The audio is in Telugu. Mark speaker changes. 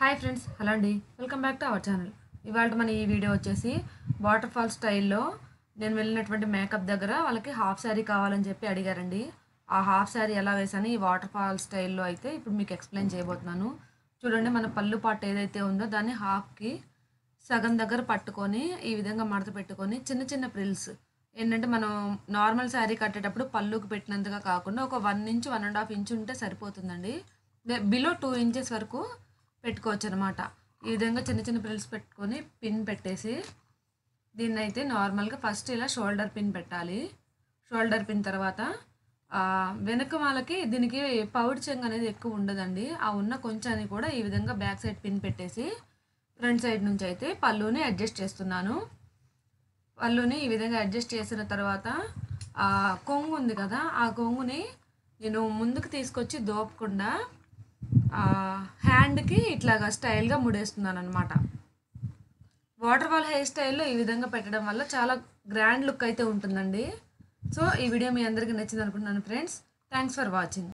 Speaker 1: హాయ్ ఫ్రెండ్స్, హలో అండి. Welcome back to our channel. ఇవాళ మన ఈ వీడియో వచ్చేసి వాటర్ ఫాల్ స్టైల్లో నేను వెళ్ళినటువంటి మేకప్ దగ్గర వాళ్ళకి హాఫ్ శారీ కావాలని చెప్పి అడిగారండి. ఆ హాఫ్ శారీ ఎలా వేసాను ఈ వాటర్ ఫాల్ స్టైల్లో అయితే ఇప్పుడు మీకు ఎక్స్ప్లెయిన్ చేయబోతున్నాను. చూడండి, మన పళ్ళు పార్ట్ ఏదైతే ఉందో దాన్ని హాఫ్కి సగం దగ్గర పట్టుకొని ఈ విధంగా మడత పెట్టుకొని చిన్న చిన్న ప్రిల్స్ ఏంటంటే మనం నార్మల్ శారీ కట్టేటప్పుడు పళ్ళుకి పెట్టినంతగా కాకుండా ఒక 1 ఇంచ్ 1.5 ఇంచ్ ఉంటే సరిపోతుందండి. బిలో 2 ఇంచెస్ వరకు పెట్టుకోవచ్చు అనమాట. ఈ విధంగా చిన్న చిన్న ప్రిల్స్ పెట్టుకొని పిన్ పెట్టేసి దీన్ని అయితే నార్మల్గా ఫస్ట్ ఇలా షోల్డర్ పిన్ పెట్టాలి. షోల్డర్ పిన్ తర్వాత వెనక వాళ్ళకి దీనికి పౌడ్ చెంగ్ అనేది ఎక్కువ ఉండదండి. ఆ ఉన్న కొంచెాన్ని కూడా ఈ విధంగా బ్యాక్ సైడ్ పిన్ పెట్టేసి ఫ్రంట్ సైడ్ నుంచి అయితే పళ్ళుని అడ్జస్ట్ చేస్తున్నాను. పళ్ళుని ఈ విధంగా అడ్జస్ట్ చేసిన తర్వాత కొంగు ఉంది కదా, ఆ కొంగుని నేను ముందుకు తీసుకొచ్చి దోపకుండా హ్యాండ్కి ఇట్లాగా స్టైల్గా ముడేస్తున్నాను అనమాట. వాటర్ ఫాల్ హెయిర్ స్టైల్లో ఈ విధంగా పెట్టడం వల్ల చాలా గ్రాండ్ లుక్ అయితే ఉంటుందండి. సో ఈ వీడియో మీ అందరికీ నచ్చింది అనుకుంటున్నాను ఫ్రెండ్స్. Thanks for watching.